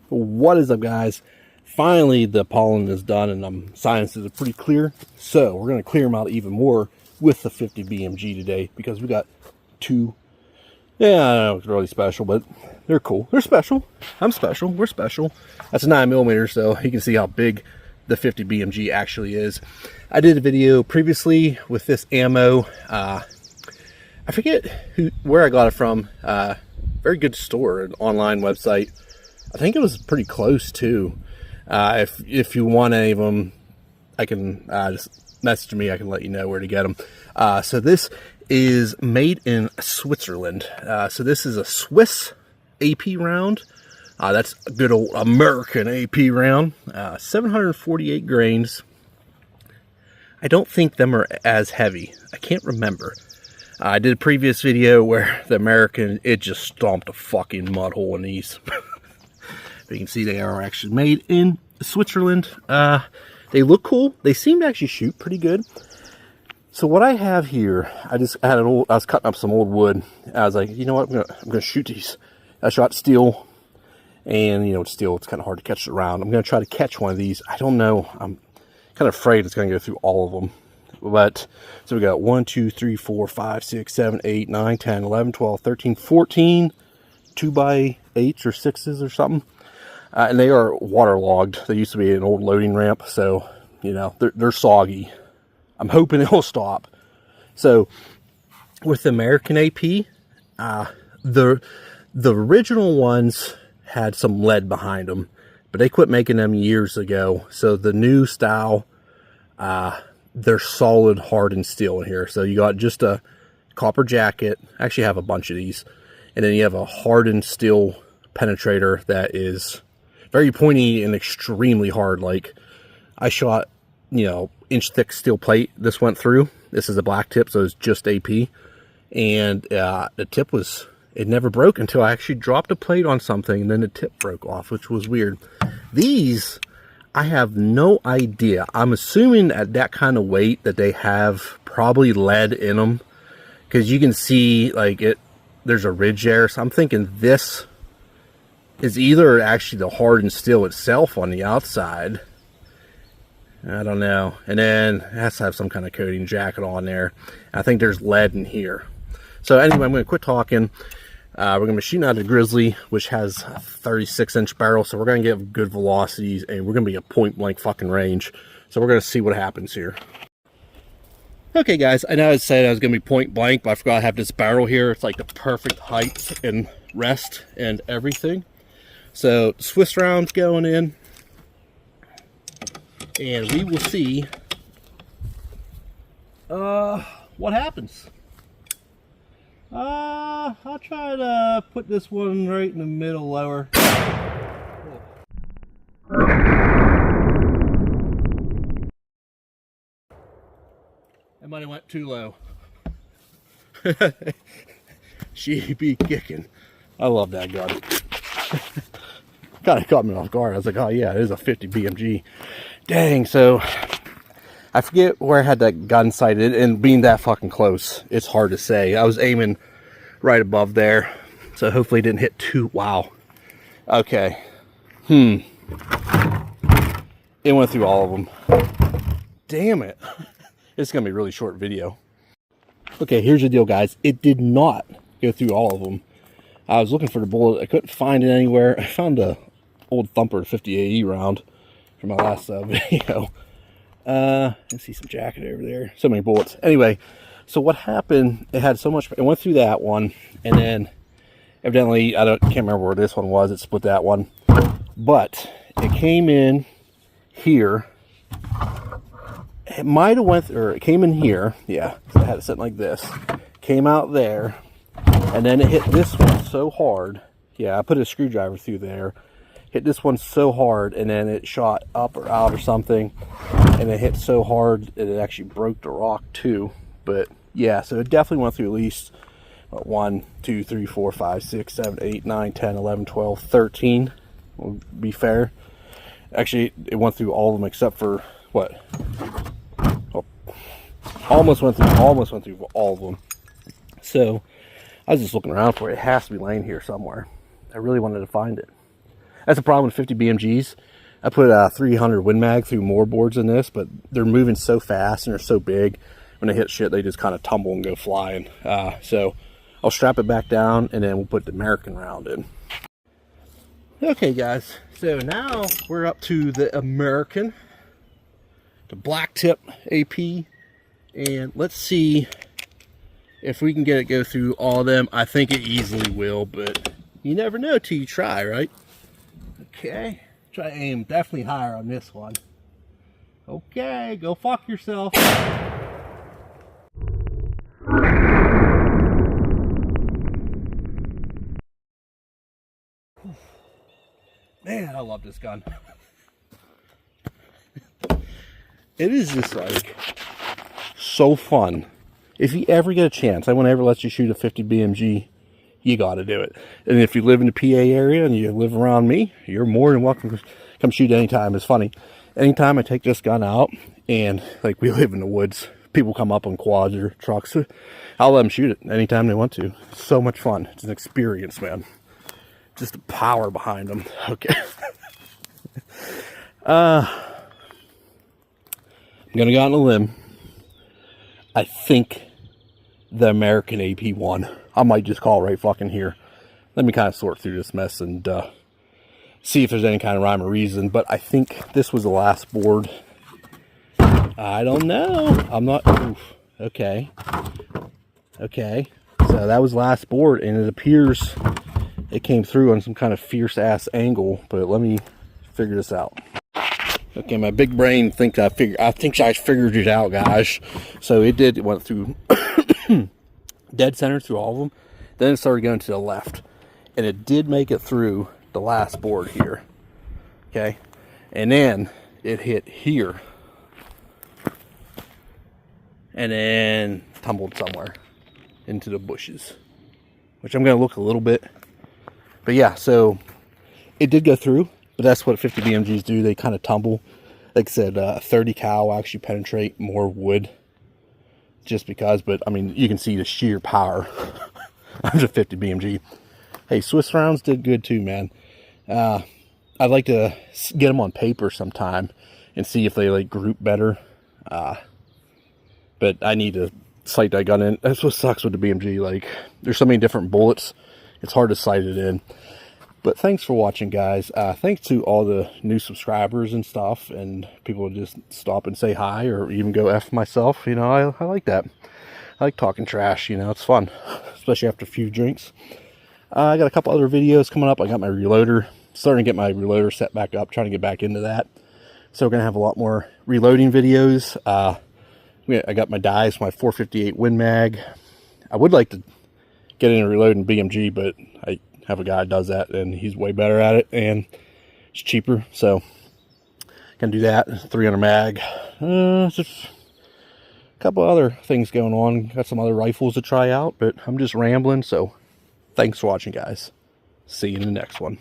What is up, guys? Finally, the pollen is done and science is pretty clear. So we're going to clear them out even more with the 50 BMG today because we got two. Yeah, I don't know, it's really special, but they're cool. They're special. I'm special. We're special. That's a 9mm, so you can see how big the 50 BMG actually is. I did a video previously with this ammo. I forget where I got it from. Very good store, an online website. I think it was pretty close too. If you want any of them, I can just message me. I can let you know where to get them. So this is made in Switzerland. So this is a Swiss AP round. That's a good old American AP round. 748 grains. I don't think them are as heavy. I can't remember. I did a previous video where the American, it just stomped a fucking mud hole in these. You can see they are actually made in Switzerland. They look cool. They seem to actually shoot pretty good. So what I have here, I was cutting up some old wood. I was like, you know what, I'm gonna shoot these. I shot steel, and you know, steel, it's kind of hard to catch it around. I'm gonna try to catch one of these. I don't know. I'm kind of afraid it's gonna go through all of them. But so we got 1, 2, 3, 4, 5, 6, 7, 8, 9, 10, 11, 12, 13, 14 2x8s or 6s or something. And they are waterlogged. They used to be an old loading ramp, so you know they're soggy. I'm hoping it will stop. So with the American AP, the original ones had some lead behind them, but they quit making them years ago. So the new style, they're solid hardened steel in here. So you got just a copper jacket. I actually have a bunch of these, and then you have a hardened steel penetrator that is very pointy and extremely hard. Like I shot, you know, inch thick steel plate. This went through. This is a black tip, so it's just AP, and the tip it never broke until I actually dropped a plate on something, and then the tip broke off, which was weird. These, I have no idea. I'm assuming at that kind of weight that they have probably lead in them, because you can see like there's a ridge there. So I'm thinking this is either actually the hardened steel itself on the outside. I don't know. And then it has to have some kind of coating jacket on there. I think there's lead in here. So anyway, I'm going to quit talking. We're going to be shooting out a Grizzly, which has a 36-inch barrel. So we're going to get good velocities, and we're going to be at point blank fucking range. So we're going to see what happens here. Okay, guys, I know I said I was going to be point blank, but I forgot I have this barrel here. It's like the perfect height and rest and everything. So Swiss rounds going in, and we will see what happens. I'll try to put this one right in the middle lower. That might have went too low. She be kicking. I love that gun. Kind of caught me off guard. I was like, oh yeah, it is a 50 BMG. Dang, so I forget where I had that gun sighted, and being that fucking close, it's hard to say. I was aiming right above there, so hopefully it didn't hit too. Wow. Okay. It went through all of them. Damn it. It's gonna be a really short video. Okay, here's the deal, guys. It did not go through all of them. I was looking for the bullet. I couldn't find it anywhere. I found a old Thumper 50 AE round from my last video. You see some jacket over there. So many bullets. Anyway, so what happened, it had so much, it went through that one, and then evidently, can't remember where this one was, it split that one. But it came in here. It might have went, or it came in here. Yeah, so I had it sitting like this. Came out there, and then it hit this one so hard. Yeah, I put a screwdriver through there. Hit this one so hard, and then it shot up or out or something, and it hit so hard that it actually broke the rock too. But yeah, so it definitely went through at least 1, 2, 3, 4, 5, 6, 7, 8, 9, 10, 11, 12, 13. Will be fair. Actually, it went through all of them except for what? Oh, almost went through all of them. So I was just looking around for it. It has to be laying here somewhere. I really wanted to find it. That's the problem with 50 BMGs. I put a 300 Win Mag through more boards than this, but they're moving so fast and they're so big. When they hit shit, they just kind of tumble and go flying. So I'll strap it back down, and then we'll put the American round in. Okay, guys. So now we're up to the American, the black tip AP, and let's see if we can get it go through all of them. I think it easily will, but you never know till you try, right? Okay. Try to aim definitely higher on this one. Okay, go fuck yourself. Man, I love this gun. It is just like so fun. If you ever get a chance, I won't ever let you shoot a 50 BMG. You got to do it. And if you live in the PA area and you live around me, you're more than welcome to come shoot anytime. It's funny. Anytime I take this gun out, and like we live in the woods, people come up on quads or trucks, I'll let them shoot it anytime they want to. It's so much fun. It's an experience, man. Just the power behind them. Okay. I'm gonna go on a limb. I think the American AP won. I might just call it right fucking here. Let me kind of sort through this mess and see if there's any kind of rhyme or reason. But I think this was the last board. I don't know. I'm not. Oof. Okay. Okay. So that was last board, and it appears it came through on some kind of fierce ass angle. But let me figure this out. Okay, my big brain thinks I think I figured it out, guys. So it went through dead center through all of them. Then it started going to the left, and it did make it through the last board here. Okay, and then it hit here, and then tumbled somewhere into the bushes, which I'm going to look a little bit. But yeah, so it did go through. But that's what 50 BMGs do. They kind of tumble. Like I said, 30 cal will actually penetrate more wood. Just because, but I mean, you can see the sheer power of the 50 BMG. Hey, Swiss rounds did good too, man. I'd like to get them on paper sometime and see if they like group better. But I need to sight that gun in. That's what sucks with the BMG. Like, there's so many different bullets. It's hard to sight it in. But thanks for watching, guys. Thanks to all the new subscribers and stuff, and people just stop and say hi, or even go F myself. You know, I like that. I like talking trash, you know, it's fun, especially after a few drinks. I got a couple other videos coming up. I got my reloader, starting to get my reloader set back up, trying to get back into that. So we're going to have a lot more reloading videos. I got my dies, my 458 Win Mag. I would like to get in a reloading BMG, but I have a guy that does that, and he's way better at it, and it's cheaper, so can do that. 300 mag. Just a couple other things going on. Got some other rifles to try out, but I'm just rambling. So thanks for watching, guys. See you in the next one.